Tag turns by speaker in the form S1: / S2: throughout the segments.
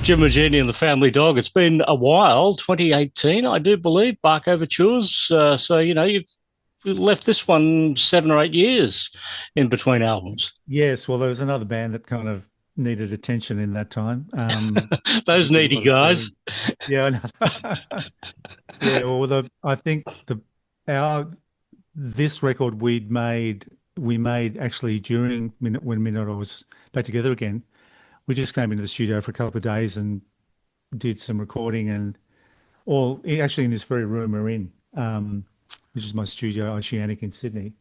S1: Jim Moginie and the Family Dog. It's been a while, 2018, I do believe, Bark Overtures. You've left this one 7 or 8 years in between albums.
S2: Yes, well, there was another band that kind of needed attention in that time.
S1: Those
S2: Did a
S1: needy
S2: lot of
S1: guys.
S2: touring. Yeah, I know. Yeah. Well, I think our this record we made actually during when Minute was back together again. We just came into the studio for a couple of days and did some recording and all actually in this very room we're in, which is my studio, Oceanic in Sydney.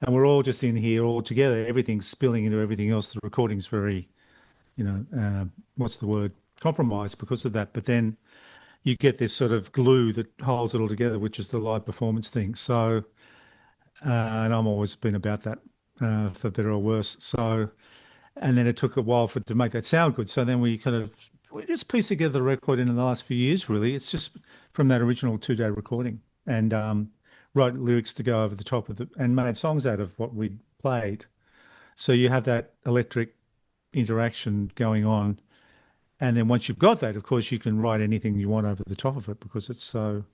S2: And we're all just in here all together. Everything's spilling into everything else. The recording's very, what's the word? Compromised because of that. But then you get this sort of glue that holds it all together, which is the live performance thing. So, and I'm always been about that, for better or worse. So, and then it took a while to make that sound good. So then we just pieced together the record in the last few years, really. It's just from that original 2-day recording and wrote lyrics to go over the top of it and made songs out of what we played. So you have that electric interaction going on. And then once you've got that, of course, you can write anything you want over the top of it because it's so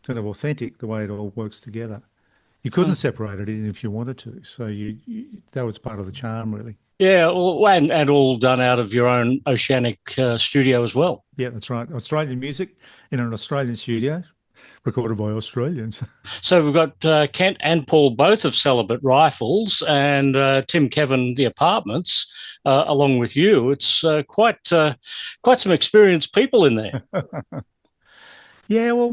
S2: kind of authentic the way it all works together. You couldn't separate it even if you wanted to. So that was part of the charm, really.
S1: Yeah, and all done out of your own Oceanic studio as well.
S2: Yeah, that's right. Australian music in an Australian studio, recorded by Australians.
S1: So we've got Kent and Paul, both of Celibate Rifles, and Tim Kevin, the Apartments, along with you. It's quite some experienced people in there.
S2: Yeah, well,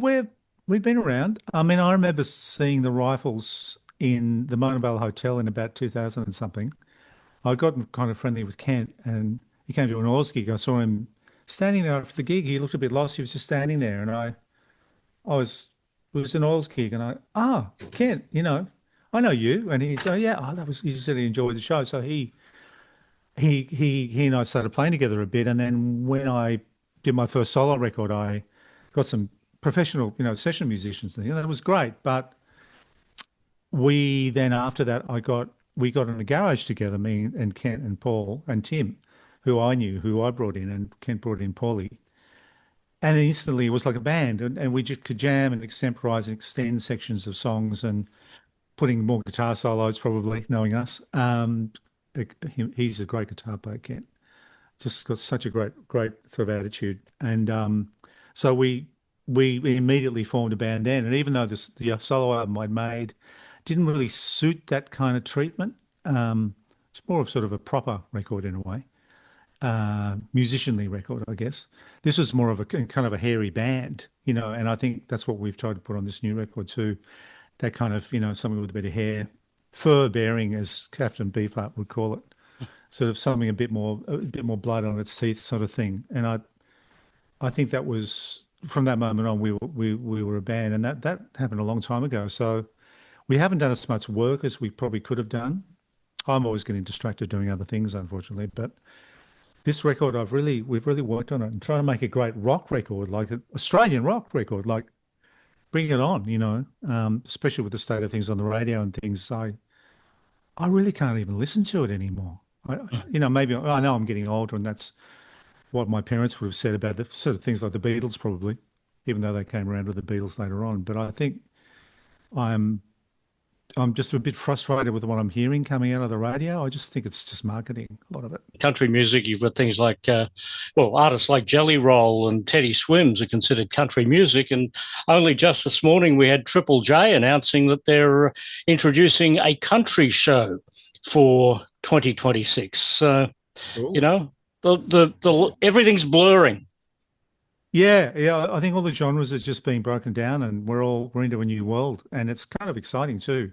S2: we've been around. I mean, I remember seeing the Rifles in the Mona Vale Hotel in about 2000 and something. I got kind of friendly with Kent, and he came to an Oz gig. I saw him standing there after the gig. He looked a bit lost. He was just standing there, and I was it was an Oz gig, and Kent, I know you, and he said, yeah, that was. He said he enjoyed the show, so he and I started playing together a bit, and then when I did my first solo record, I got some professional, session musicians, and that was great. But we then after that, we got in a garage together, me and Kent and Paul and Tim, who I knew, who I brought in, and Kent brought in Paulie. And instantly it was like a band, and we just could jam and extemporize and extend sections of songs and putting more guitar solos, probably, knowing us. He's a great guitar player, Kent. Just got such a great sort of attitude. And so we immediately formed a band then. And even though the solo album I'd made didn't really suit that kind of treatment, it's more of sort of a proper record in a way, musicianly record, I guess. This was more of a kind of a hairy band, and I think that's what we've tried to put on this new record too. That kind of, something with a bit of hair, fur bearing, as Captain Beefheart would call it, sort of something a bit more blood on its teeth, sort of thing. And I think that was from that moment on we were a band, and that happened a long time ago. So we haven't done as much work as we probably could have done. I'm always getting distracted doing other things, unfortunately, but this record, we've really worked on it and trying to make a great rock record, like an Australian rock record, like bring it on, especially with the state of things on the radio and things. I really can't even listen to it anymore. Maybe I know I'm getting older, and that's what my parents would have said about the sort of things like the Beatles, probably, even though they came around with the Beatles later on. But I think I'm just a bit frustrated with what I'm hearing coming out of the radio. I just think it's just marketing, a lot of it.
S1: Country music, you've got things like, artists like Jelly Roll and Teddy Swims are considered country music. And only just this morning we had Triple J announcing that they're introducing a country show for 2026. So,
S2: Cool.
S1: the everything's blurring.
S2: Yeah. I think all the genres is just being broken down, and we're into a new world, and it's kind of exciting too.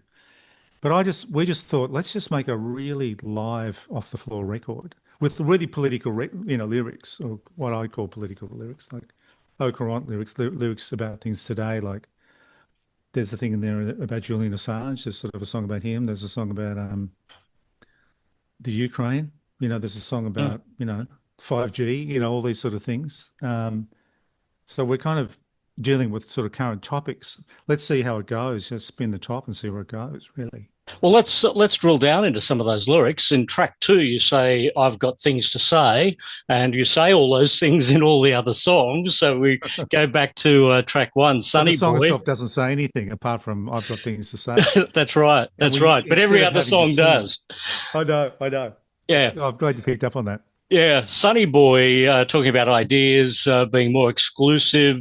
S2: But we just thought, let's just make a really live, off the floor record with really political, lyrics, or what I call political lyrics, like au courant lyrics, lyrics about things today. Like there's a thing in there about Julian Assange. There's sort of a song about him. There's a song about the Ukraine. There's a song about 5G. All these sort of things. So we're kind of dealing with sort of current topics. Let's see how it goes. Just spin the top and see where it goes, really.
S1: Well, let's drill down into some of those lyrics. In track two, you say, "I've got things to say," and you say all those things in all the other songs. So we go back to track one,
S2: But the
S1: "Sunny
S2: song
S1: Boy."
S2: itself doesn't say anything apart from "I've got things to say,"
S1: That's right.
S2: and
S1: That's
S2: we
S1: right. But
S2: instead
S1: every
S2: of
S1: other
S2: having to
S1: song
S2: sing.
S1: does.
S2: I know.
S1: Yeah.
S2: I'm glad you picked up on that.
S1: Yeah, Sunny Boy talking about ideas being more exclusive,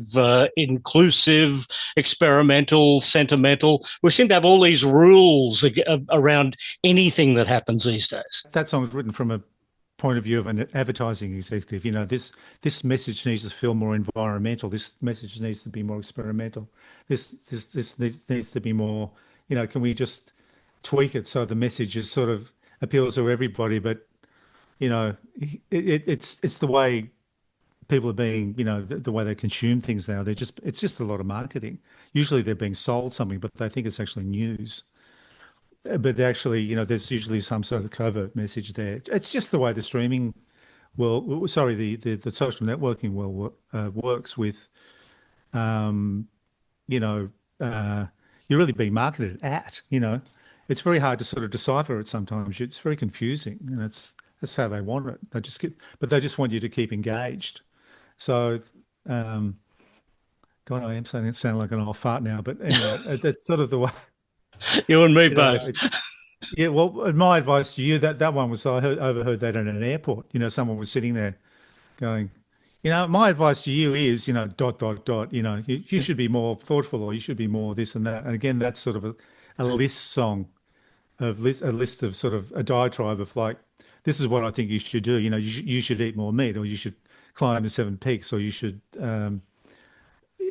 S1: inclusive, experimental, sentimental. We seem to have all these rules around anything that happens these days.
S2: That song was written from a point of view of an advertising executive. You know, this message needs to feel more environmental. This message needs to be more experimental. This needs to be more. You know, can we just tweak it so the message is sort of appeals to everybody? But you know, it's the way people are being. You know, the way they consume things now. It's just a lot of marketing. Usually they're being sold something, but they think it's actually news. But actually, you know, there's usually some sort of covert message there. It's just the way the streaming world, sorry, the social networking world works with, um, you know, uh, you're really being marketed at, you know. It's very hard to sort of decipher it sometimes. It's very confusing, and that's how they want it. But they just want you to keep engaged. So, um, God, I am saying it sound like an old fart now, but anyway, that's sort of the way,
S1: You and me
S2: you know,
S1: both.
S2: yeah, well, my advice to you that one was overheard that in an airport. You know, someone was sitting there going, you know, my advice to you is, you know, dot dot dot. You know, you should be more thoughtful, or you should be more this and that. And again, that's sort of a list song a list of sort of a diatribe of like, this is what I think you should do. You know, you should eat more meat, or you should climb the seven peaks, or you should. There's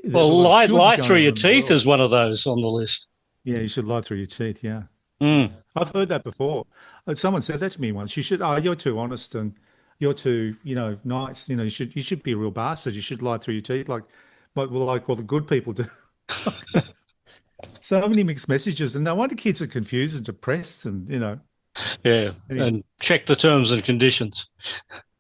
S2: a
S1: Well,
S2: lot of shoulds
S1: lie
S2: going
S1: through
S2: on
S1: your
S2: in the
S1: teeth
S2: world.
S1: is one of those on the list.
S2: Yeah, you should lie through your teeth. Yeah.
S1: Mm.
S2: I've heard that before. Someone said that to me once. You should, oh, you're too honest and you're too, you know, nice. You know, you should be a real bastard. You should lie through your teeth like all the good people do. So many mixed messages, and no wonder kids are confused and depressed, and you know,
S1: Yeah,
S2: anyway,
S1: and check the terms and conditions.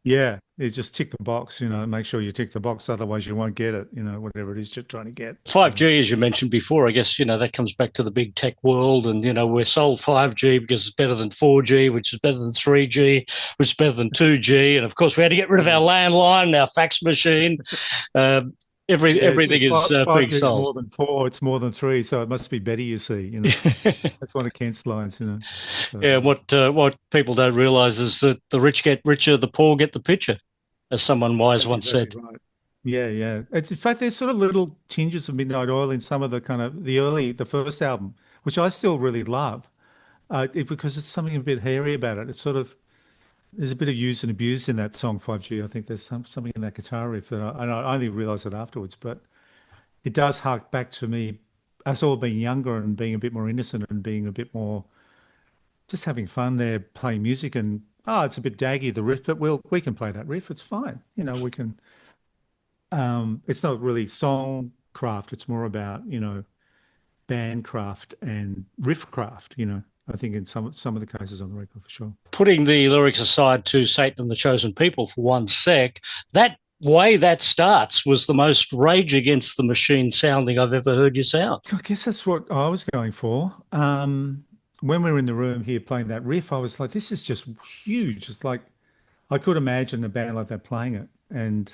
S2: yeah, you just tick the box. You know, make sure you tick the box, otherwise you won't get it. You know, whatever it is you're trying to get. So,
S1: 5G, as you mentioned before, I guess, that comes back to the big tech world. And, we're sold 5G because it's better than 4G, which is better than 3G, which is better than 2G. And of course, we had to get rid of our
S2: yeah.
S1: landline, our fax machine. Uh,
S2: Yeah,
S1: everything is
S2: five
S1: being
S2: G is
S1: sold.
S2: more than four. It's more than three, so it must be better. You see, you know, that's one of Kent's lines. You know, so,
S1: Yeah, what people don't realize is that the rich get richer, the poor get the picture, as someone wise
S2: that's
S1: once
S2: exactly
S1: said.
S2: right. Yeah, yeah. In fact, there's sort of little tinges of Midnight Oil in some of the kind of the first album, which I still really love, because it's something a bit hairy about it. It's sort of there's a bit of use and abuse in that song 5G. I think there's something in that guitar riff that and I only realised it afterwards, but it does hark back to me, us all being younger and being a bit more innocent and being a bit more just having fun there playing music and it's a bit daggy the riff, but we can play that riff. It's fine. You know, we can. It's not really song craft. It's more about, you know, band craft and riff craft, you know, I think in some of the cases on the record for sure.
S1: Putting the lyrics aside to Satan and the Chosen People for one sec, that way that starts was the most Rage Against the Machine sounding I've ever heard you sound.
S2: I guess that's what I was going for. When we were in the room here playing that riff, I was like, this is just huge. It's like I could imagine a band like that playing it. And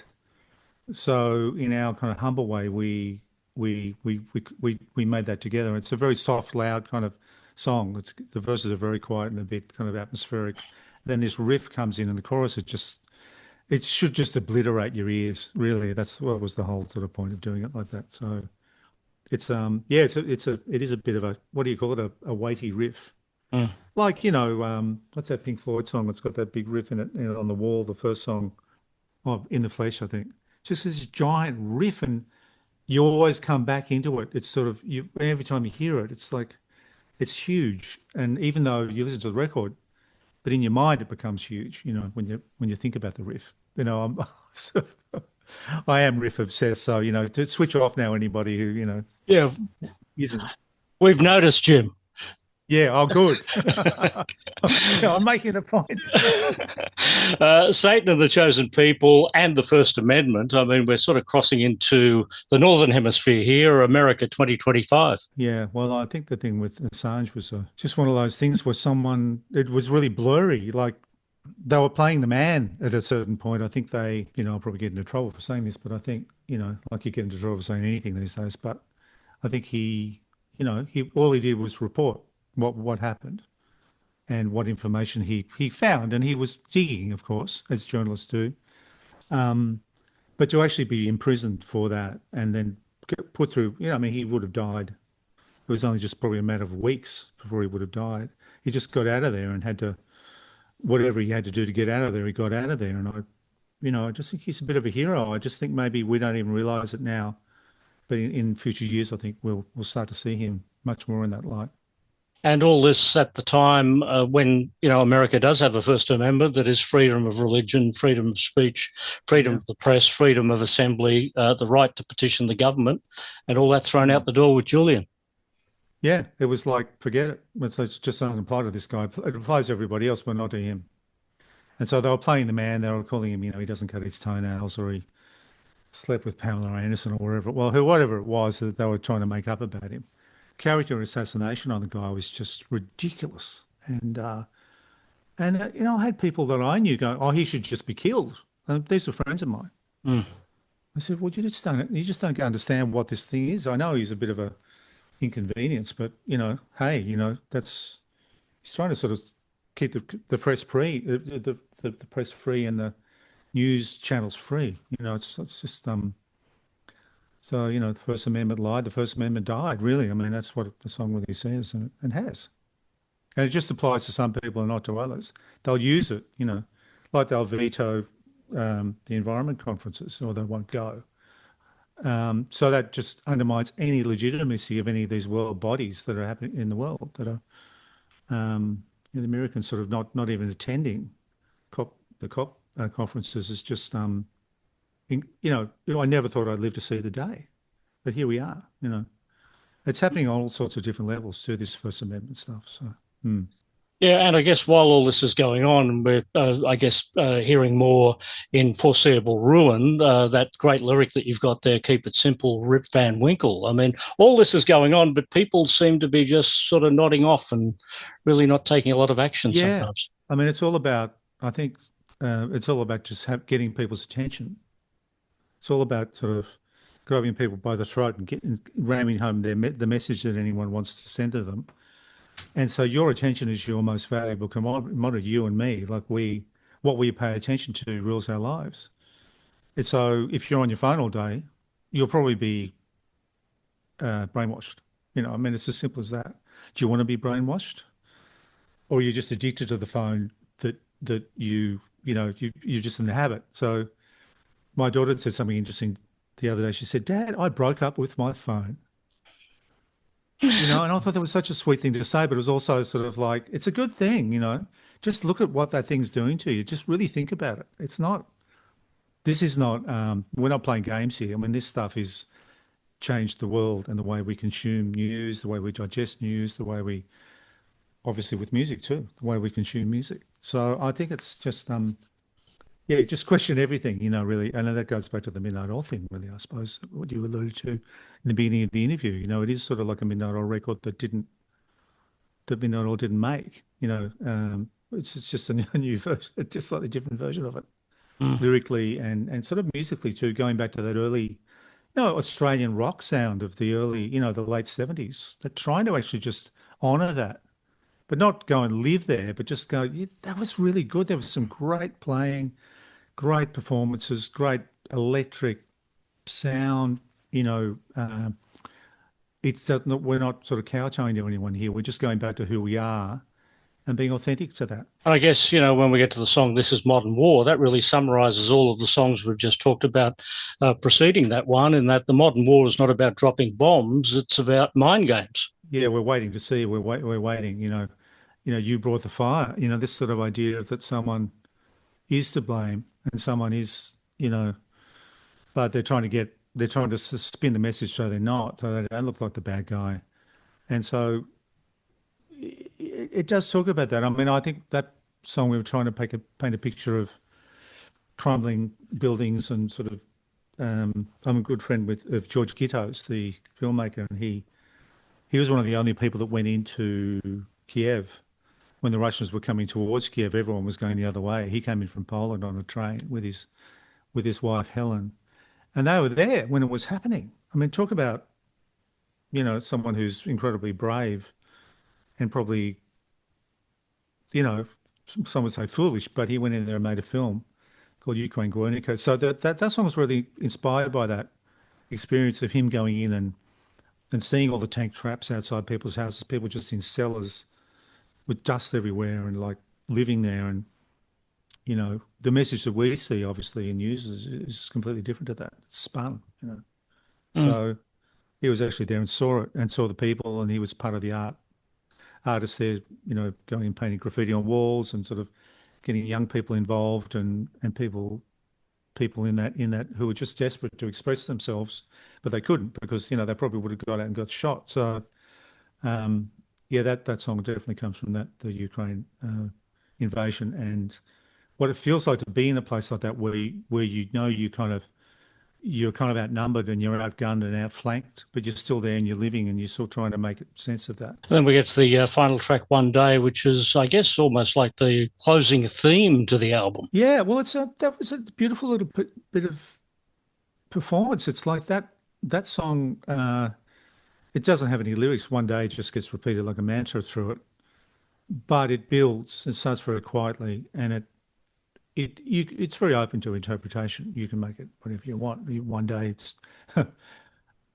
S2: so in our kind of humble way, we made that together. It's a very soft, loud kind of song. The verses are very quiet and a bit kind of atmospheric. Then this riff comes in, and the chorus it should just obliterate your ears. Really, that's what was the whole sort of point of doing it like that. So it's yeah, it is a bit of a what do you call it a weighty riff.
S1: Mm.
S2: Like, you know, what's that Pink Floyd song that's got that big riff in it, you know, on the wall, the first song, oh, In the Flesh, I think. Just this giant riff, and you always come back into it. It's sort of you every time you hear it, it's like it's huge. And even though you listen to the record, but in your mind it becomes huge, you know, when you think about the riff. You know, I am riff obsessed, so you know, to switch off now anybody who, you know,
S1: Yeah,
S2: isn't.
S1: we've noticed, Jim.
S2: Yeah, oh, good. Yeah, I'm making a point.
S1: Satan and the Chosen People and the First Amendment. I mean, we're sort of crossing into the Northern Hemisphere here, America 2025.
S2: Yeah, well, I think the thing with Assange was just one of those things where it was really blurry. Like they were playing the man at a certain point. I think I'll probably get into trouble for saying this, but I think, like you get into trouble for saying anything these days, but I think all he did was report what happened and what information he found. And he was digging, of course, as journalists do. But to actually be imprisoned for that and then get put through, I mean, he would have died. It was only just probably a matter of weeks before he would have died. He just got out of there and had to, whatever he had to do to get out of there, he got out of there. And I just think he's a bit of a hero. I just think maybe we don't even realize it now. But in future years, I think we'll start to see him much more in that light.
S1: And all this at the time when, America does have a First Amendment that is freedom of religion, freedom of speech, freedom of the press, freedom of assembly, the right to petition the government, and all that thrown out the door with Julian.
S2: Yeah, it was like, forget it. It just doesn't apply to this guy. It applies to everybody else, but not to him. And so they were playing the man. They were calling him, he doesn't cut his toenails, or he slept with Pamela Anderson, or whatever it was that they were trying to make up about him. Character assassination on the guy was just ridiculous. And I had people that I knew go, "Oh, he should just be killed." And these were friends of mine.
S1: Mm.
S2: I said, "Well, you just don't understand what this thing is. I know he's a bit of a inconvenience, but hey, that's he's trying to sort of keep the press free, the press free and the news channels free. It's just So, the First Amendment lied, the First Amendment died, really. I mean, that's what the song really says and has. And it just applies to some people and not to others. They'll use it, like they'll veto the environment conferences, or they won't go. So that just undermines any legitimacy of any of these world bodies that are happening in the world, that are the Americans sort of not even attending the COP conferences is just I never thought I'd live to see the day, but here we are. It's happening on all sorts of different levels too, this First Amendment stuff. So,
S1: Yeah, and I guess while all this is going on, we're, hearing more in Foreseeable Ruin, that great lyric that you've got there, Keep It Simple, Rip Van Winkle. I mean, all this is going on, but people seem to be just sort of nodding off and really not taking a lot of action sometimes.
S2: I mean, I think it's all about just getting people's attention. It's all about sort of grabbing people by the throat and ramming home the message that anyone wants to send to them. And so your attention is your most valuable commodity, you and me. Like what we pay attention to rules our lives. And so if you're on your phone all day, you'll probably be brainwashed. I mean, it's as simple as that. Do you want to be brainwashed? Or are you just addicted to the phone that you're just in the habit? So my daughter said something interesting the other day. She said, "Dad, I broke up with my phone." And I thought that was such a sweet thing to say, but it was also sort of like, it's a good thing, just look at what that thing's doing to you. Just really think about it. We're not playing games here. I mean, this stuff has changed the world and the way we consume news, the way we digest news, obviously with music too, the way we consume music. So I think it's just, just question everything, really. And that goes back to the Midnight Oil thing, really, I suppose, what you alluded to in the beginning of the interview. It is sort of like a Midnight Oil record that Midnight Oil didn't make. It's just a new version, a just slightly different version of it, lyrically and sort of musically too, going back to that early, Australian rock sound of the early, the late 70s. They're trying to actually just honour that, but not go and live there, but just go, yeah, that was really good. There was some great playing, great performances, great electric sound. We're not sort of kowtowing to anyone here. We're just going back to who we are and being authentic to that.
S1: I guess, when we get to the song This Is Modern War, that really summarises all of the songs we've just talked about preceding that one, in that the modern war is not about dropping bombs, it's about mind games.
S2: Yeah, we're waiting to see. We're waiting, you brought the fire, this sort of idea that someone is to blame and someone is, but they're trying to spin the message so they're not, so they don't look like the bad guy. And so it does talk about that. I mean, I think that song we were trying to paint a picture of crumbling buildings and sort of. I'm a good friend with of George Gittos, the filmmaker, and he was one of the only people that went into Kiev when the Russians were coming towards Kiev. Everyone was going the other way. He came in from Poland on a train with his wife Helen, and they were there when it was happening. I mean, talk about someone who's incredibly brave and probably some would say foolish, but he went in there and made a film called Ukraine Guernica. So that song was really inspired by that experience of him going in and seeing all the tank traps outside people's houses, people just in cellars with dust everywhere and like living there. And, the message that we see obviously in news is completely different to that. It's spun.
S1: Mm.
S2: So he was actually there and saw it and saw the people, and he was part of the artists there, going and painting graffiti on walls and sort of getting young people involved and people in that who were just desperate to express themselves, but they couldn't because they probably would have got out and got shot. So yeah, that song definitely comes from the Ukraine invasion and what it feels like to be in a place like that where you're kind of outnumbered and you're outgunned and outflanked, but you're still there and you're living and you're still trying to make sense of that.
S1: Then we get to the final track, One Day, which is, I guess, almost like the closing theme to the album.
S2: Yeah, well, that was a beautiful little bit of performance. It's like that song. It doesn't have any lyrics. One Day just gets repeated like a mantra through it, but it builds. It starts very quietly, and it's very open to interpretation. You can make it whatever you want. One day it's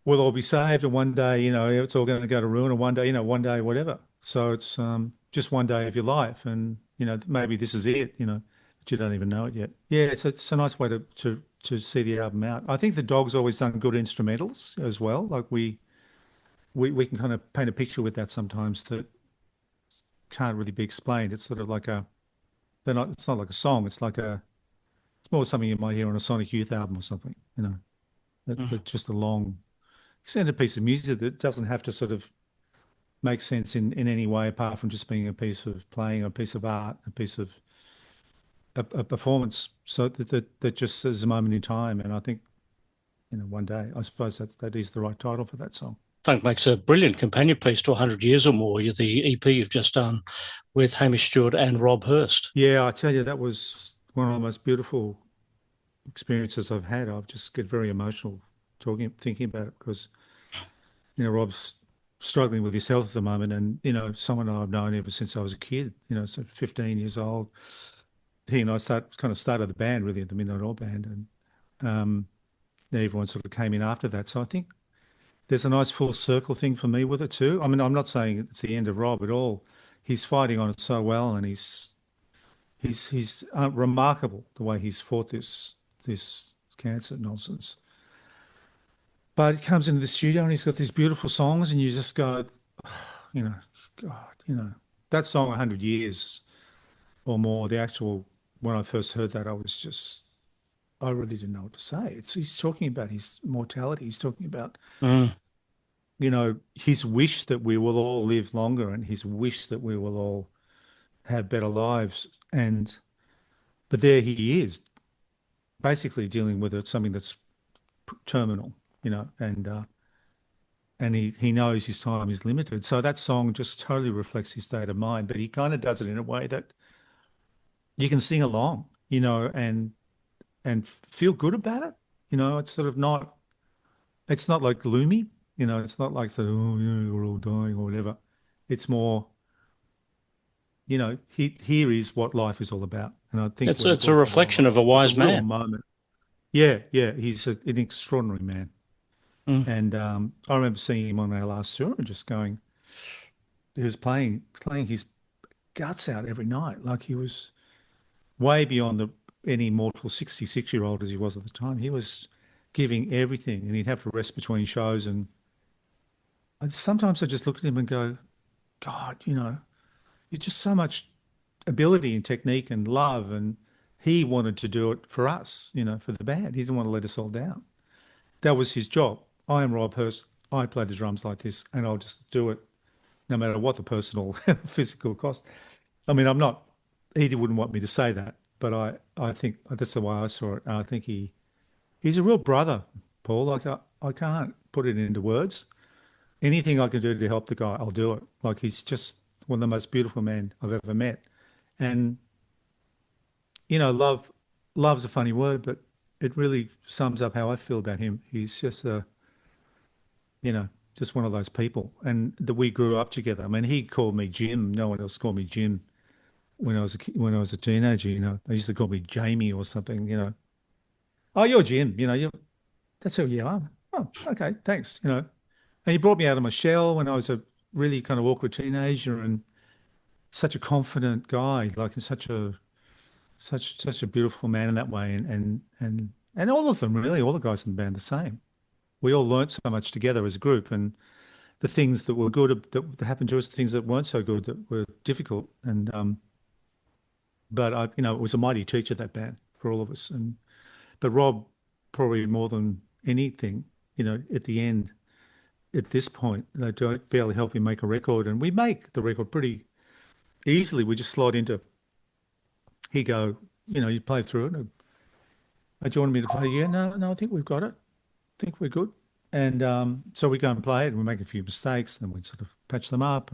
S2: we'll all be saved, and one day it's all going to go to ruin, and one day whatever. So it's just one day of your life, and maybe this is it. But you don't even know it yet. Yeah, it's a nice way to see the album out. I think the Dog's always done good instrumentals as well. Like we can kind of paint a picture with that sometimes that can't really be explained. It's sort of like it's not like a song. It's more something you might hear on a Sonic Youth album or something,
S1: Mm.
S2: that just a long extended piece of music that doesn't have to sort of make sense in any way apart from just being a piece of playing, a piece of art, a piece of a performance. So that just is a moment in time. And I think, one day, I suppose that is the right title for that song.
S1: Thunk makes a brilliant companion piece to 100 Years or More, the EP you've just done with Hamish Stewart and Rob Hurst.
S2: Yeah, I tell you, that was one of the most beautiful experiences I've had. I just get very emotional thinking about it because, Rob's struggling with his health at the moment and, someone I've known ever since I was a kid, so 15 years old. He and I started the band really at the Midnight Oil Band and then everyone sort of came in after that. So I think there's a nice full circle thing for me with it too. I mean, I'm not saying it's the end of Rob at all. He's fighting on it so well, and he's remarkable the way he's fought this cancer nonsense. But he comes into the studio and he's got these beautiful songs, and you just go, you know, God, that song, 100 Years or More, the actual, when I first heard that, I really didn't know what to say. He's talking about his mortality. He's talking about,
S1: Mm.
S2: his wish that we will all live longer and his wish that we will all have better lives. But there he is, basically dealing with something that's terminal, and he knows his time is limited. So that song just totally reflects his state of mind, but he kind of does it in a way that you can sing along, and feel good about it. It's sort of not, it's not like gloomy, it's not like oh yeah, we're all dying or whatever. It's more, here is what life is all about. And I think
S1: It's a
S2: we're all
S1: reflection of a
S2: there's a
S1: wise
S2: real
S1: man.
S2: moment. Yeah, yeah, he's an extraordinary man.
S1: Mm.
S2: And I remember seeing him on our last tour and just going, he was playing his guts out every night. Like he was way beyond any mortal 66-year-old as he was at the time. He was giving everything and he'd have to rest between shows. And sometimes I just look at him and go, God, you're just so much ability and technique and love. And he wanted to do it for us, for the band. He didn't want to let us all down. That was his job. I am Rob Hurst. I play the drums like this and I'll just do it no matter what the personal physical cost. I mean, he wouldn't want me to say that, but I think that's the way I saw it. And I think he's a real brother, Paul. Like I can't put it into words. Anything I can do to help the guy, I'll do it. Like he's just one of the most beautiful men I've ever met. And, love's a funny word, but it really sums up how I feel about him. He's just you know, just one of those people. And that we grew up together. I mean, he called me Jim. No one else called me Jim when I was a teenager. They used to call me Jamie or something. Oh, you're Jim. That's who you are. Oh, okay, thanks. And he brought me out of my shell when I was a really kind of awkward teenager and such a confident guy, like and such a beautiful man in that way. And all of them really, all the guys in the band the same. We all learnt so much together as a group, and the things that were good that happened to us, the things that weren't so good that were difficult. And but it was a mighty teacher, that band, for all of us. But Rob, probably more than anything, at the end, at this point, they don't barely help him make a record, and we make the record pretty easily. We just slide into. He go, you play through it. Do you want me to play? Yeah, no, I think we've got it. I think we're good. And so we go and play it, and we make a few mistakes, and then we sort of patch them up,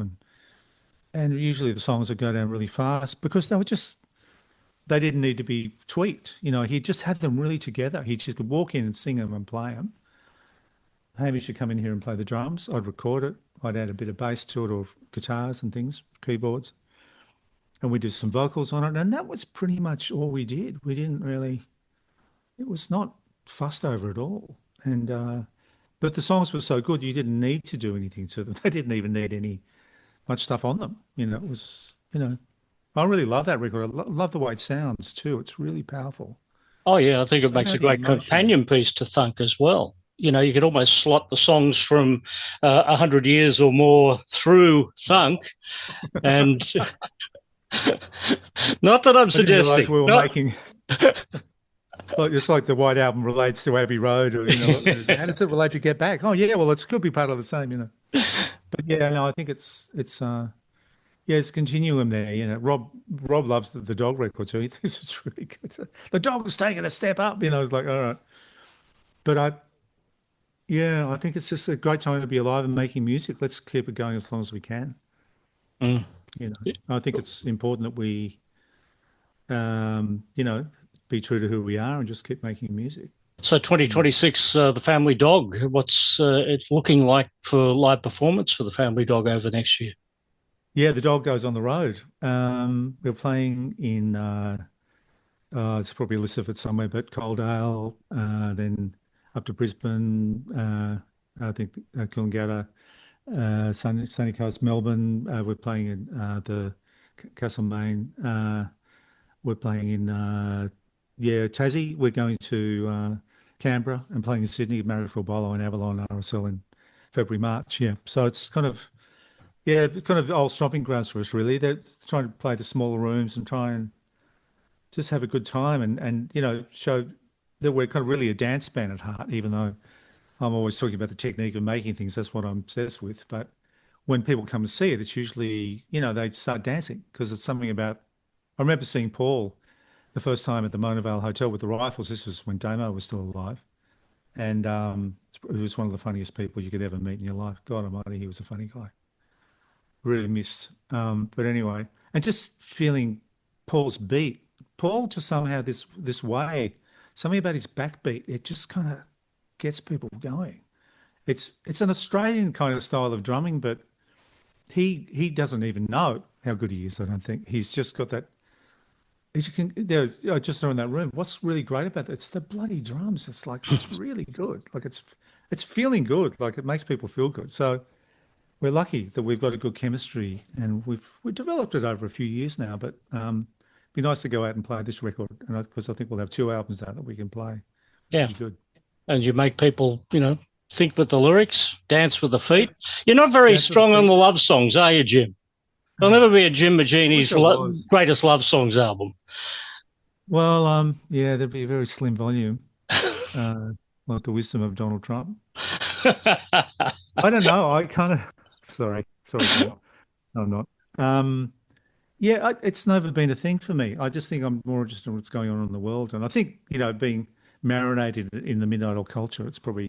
S2: and usually the songs would go down really fast because they didn't need to be tweaked. He just had them really together. He just could walk in and sing them and play them. Hamish should come in here and play the drums. I'd record it. I'd add a bit of bass to it or guitars and things, keyboards. And we did some vocals on it. And that was pretty much all we did. We didn't really, it was not fussed over at all. But the songs were so good, you didn't need to do anything to them. They didn't even need much stuff on them. It was, I really love that record. I love the way it sounds too. It's really powerful.
S1: Oh, yeah, I think it makes
S2: Somehow
S1: a
S2: the
S1: great
S2: emotion.
S1: companion piece to Thunk as well. You could almost slot the songs from 100 years or more through Thunk. And not that I'm
S2: I didn't
S1: suggesting.
S2: realize we were
S1: No.
S2: making, like, it's like the White Album relates to Abbey Road, or, how does it relate to Get Back? Oh, yeah, well, it could be part of the same. But yeah, no, I think it's continuum there. Rob loves the dog record too. He thinks it's really good. The dog's taking a step up. It's like, all right. But I think it's just a great time to be alive and making music. Let's keep it going as long as we can.
S1: Mm.
S2: I think it's important that we, um, you know, be true to who we are and just keep making music.
S1: So
S2: Mm.
S1: 2026, the Family Dog, what's it looking like for live performance for the Family Dog over next year?
S2: Yeah, the dog goes on the road. We're playing in, it's probably listed somewhere, but Coaldale, then up to Brisbane, I think Coolangatta, Sunny Coast, Melbourne. We're playing in the Castlemaine. We're playing in, Tassie. We're going to Canberra and playing in Sydney, Marrickville, Bolo, and Avalon, RSL in February, March. Yeah. So it's kind of old stomping grounds for us, really. They're trying to play the smaller rooms and try and just have a good time and show that we're kind of really a dance band at heart, even though I'm always talking about the technique of making things. That's what I'm obsessed with. But when people come and see it, it's usually, they start dancing because it's something about. I remember seeing Paul the first time at the Mona Vale Hotel with the Rifles. This was when Damo was still alive. And he was one of the funniest people you could ever meet in your life. God almighty, he was a funny guy. Really missed. But anyway, and just feeling Paul's beat. Paul just somehow this way, something about his backbeat, it just kind of gets people going. It's an Australian kind of style of drumming, but he doesn't even know how good he is. I don't think he's just got that. As you can, just around that room. What's really great about that? It's the bloody drums. It's like it's really good. Like it's feeling good. Like it makes people feel good. So we're lucky that we've got a good chemistry, and we've developed it over a few years now. But be nice to go out and play this record, and because I think we'll have two albums out that we can play, which
S1: Yeah.
S2: will be good.
S1: And you make people, think with the lyrics, dance with the feet. You're not very
S2: Dance with the
S1: strong on
S2: feet.
S1: the love songs, are you, Jim? There'll never be a Jim
S2: Wish
S1: Moginie's
S2: I was.
S1: greatest love songs album.
S2: Well, yeah, there'd be a very slim volume, uh, like the wisdom of Donald Trump. I don't know. I kind of, sorry, Paul. I'm not. Um, yeah, it's never been a thing for me. I just think I'm more interested in what's going on in the world, and I think being marinated in the midnight oil culture, it's probably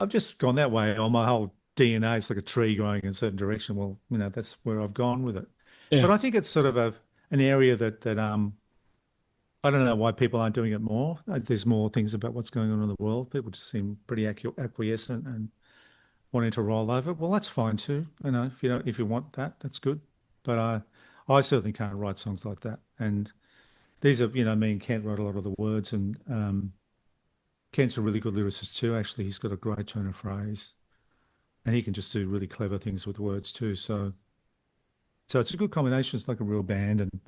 S2: I've just gone that way. On my whole DNA, it's like a tree growing in a certain direction. Well, that's where I've gone with it.
S1: Yeah.
S2: But I think it's sort of an area that I don't know why people aren't doing it more. There's more things about what's going on in the world. People just seem pretty acquiescent and wanting to roll over. Well, that's fine too. If you want that, that's good. But I certainly can't write songs like that. And these are, me and Kent wrote a lot of the words, and Kent's a really good lyricist too. Actually, he's got a great turn of phrase, and he can just do really clever things with words too. So it's a good combination. It's like a real band. And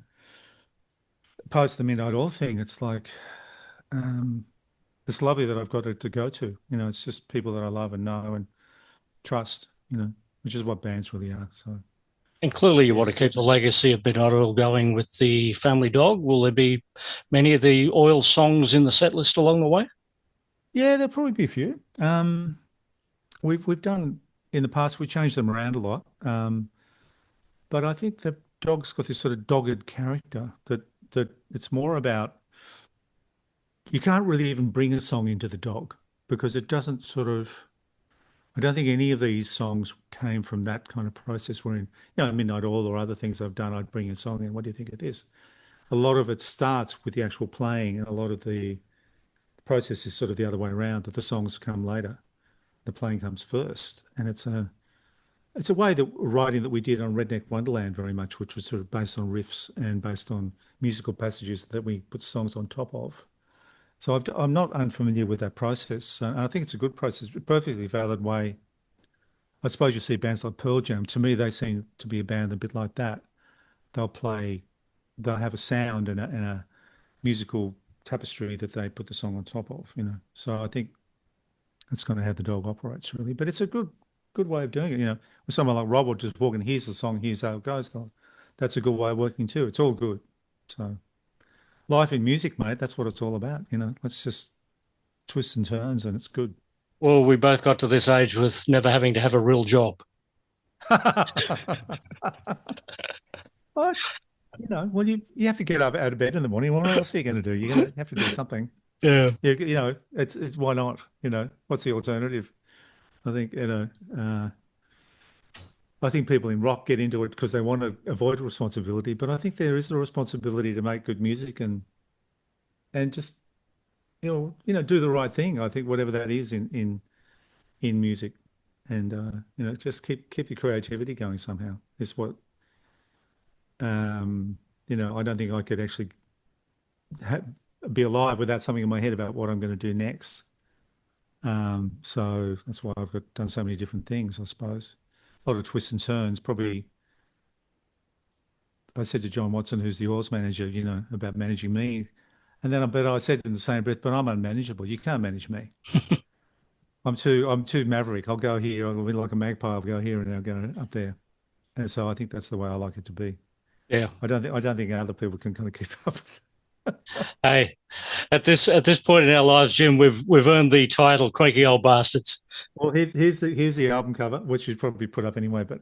S2: post the Midnight Oil thing, it's like um, it's lovely that I've got it to go to. It's just people that I love and know and trust. Which is what bands really are. So
S1: And clearly, you
S2: yeah,
S1: want to keep the legacy of Midnight Oil going with the Family Dog. Will there be many of the Oil songs in the set list along the way?
S2: yeah, there'll probably be a few. We've done in the past. We changed them around a lot. But I think the dog's got this sort of dogged character that it's more about you can't really even bring a song into the dog because it doesn't sort of I don't think any of these songs came from that kind of process wherein, Midnight Oil or other things I've done, I'd bring a song in. What do you think of this? A lot of it starts with the actual playing, and a lot of the process is sort of the other way around, that the songs come later. The playing comes first. And it's a way that writing that we did on Redneck Wonderland very much, which was sort of based on riffs and based on musical passages that we put songs on top of. So I'm not unfamiliar with that process. And I think it's a good process, a perfectly valid way. I suppose you see bands like Pearl Jam. To me, they seem to be a band a bit like that. They'll play, they'll have a sound and a musical tapestry that they put the song on top of. So I think that's kind of how the dog operates, really. But it's a good way of doing it. With someone like Rob will just walk and here's the song, here's how it goes. That's a good way of working too. It's all good. So life in music, mate, that's what it's all about. Let's just twists and turns and it's good.
S1: Well, we both got to this age with never having to have a real job.
S2: But, well, you have to get up out of bed in the morning. What else are you going to do? You're going to have to do something.
S1: Yeah.
S2: It's why not? What's the alternative? I think, I think people in rock get into it because they want to avoid responsibility, but I think there is a responsibility to make good music and just do the right thing. I think whatever that is in music, and just keep your creativity going somehow. Is what I don't think I could actually ha be alive without something in my head about what I'm going to do next. So that's why I've done so many different things, I suppose. A lot of twists and turns. Probably, I said to John Watson, who's the Oils manager, about managing me, and then I said in the same breath, but I'm unmanageable. You can't manage me. I'm too maverick. I'll go here. I'll be like a magpie. I'll go here and I'll go up there. And so I think that's the way I like it to be.
S1: Yeah.
S2: I don't think other people can kind of keep up.
S1: Hey, at this point in our lives, Jim, we've earned the title "Cranky Old Bastards."
S2: Well, here's the album cover, which you'd probably put up anyway. But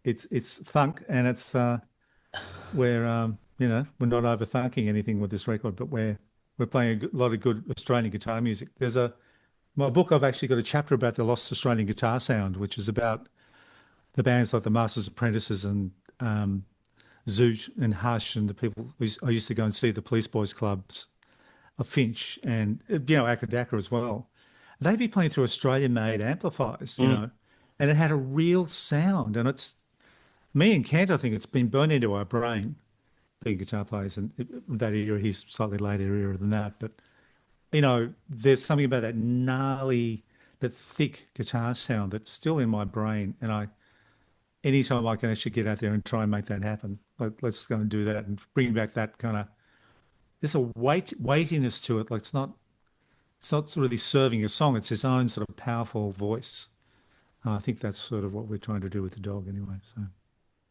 S2: it's Thunk, and it's we're not over thunking anything with this record, but we're playing a lot of good Australian guitar music. My book. I've actually got a chapter about the lost Australian guitar sound, which is about the bands like the Masters Apprentices and Zoot and Hush and the people I used to go and see the Police Boys clubs of Finch and Akadaka as well. They'd be playing through Australian-made amplifiers,
S1: Mm.
S2: and it had a real sound. And it's me and Kent. I think it's been burned into our brain, being guitar players, and that era. He's slightly later era than that, but there's something about that gnarly, that thick guitar sound that's still in my brain, and anytime I can actually get out there and try and make that happen, let's go and do that and bring back that kind of. There's a weightiness to it. Like it's not really serving a song. It's its own sort of powerful voice. I think that's sort of what we're trying to do with the dog anyway. So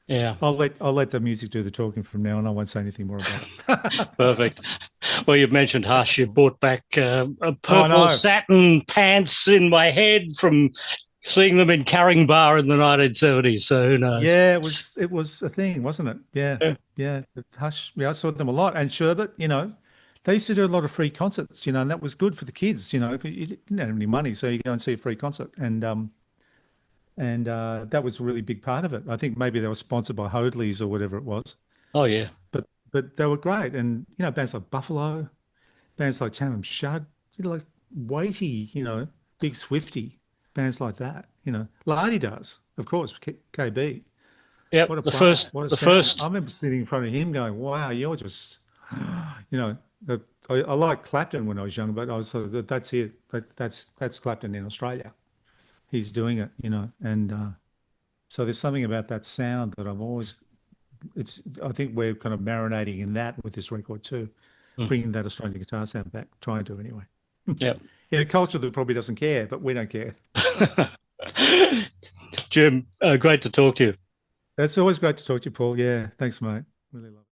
S1: Yeah.
S2: I'll let the music do the talking from now on. I won't say anything more about it.
S1: Perfect. Well, you've mentioned Hush. You brought back
S2: Oh
S1: purple
S2: no.
S1: satin pants in my head from seeing them in Carring Bar in the 1970s. So who knows?
S2: Yeah, it was a thing, wasn't it? Yeah,
S1: Yeah.
S2: yeah. Hush, yeah, I saw them a lot. And Sherbet, they used to do a lot of free concerts, and that was good for the kids, 'cause you didn't have any money, so you go and see a free concert, and that was a really big part of it. I think maybe they were sponsored by Hoadley's or whatever it was,
S1: Oh yeah.
S2: but they were great. And bands like Buffalo, bands like Chatham Shug, like weighty, Big Swifty, bands like that. Lardy does, of course, KB.
S1: Yep.
S2: What a
S1: The
S2: player!
S1: first,
S2: What a
S1: the
S2: sound! I
S1: first.
S2: remember sitting in front of him going, "Wow, you're just," you know. I liked Clapton when I was young, but I was sort of that's it. That's Clapton in Australia. He's doing it, and so there's something about that sound that I've always. I think we're kind of marinating in that with this record too,
S1: Mm,
S2: bringing that Australian guitar sound back, trying to anyway.
S1: yep.
S2: In a culture that probably doesn't care, but we don't care.
S1: Jim, great to talk to you.
S2: It's always great to talk to you, Paul. Yeah, thanks, mate. Really love it.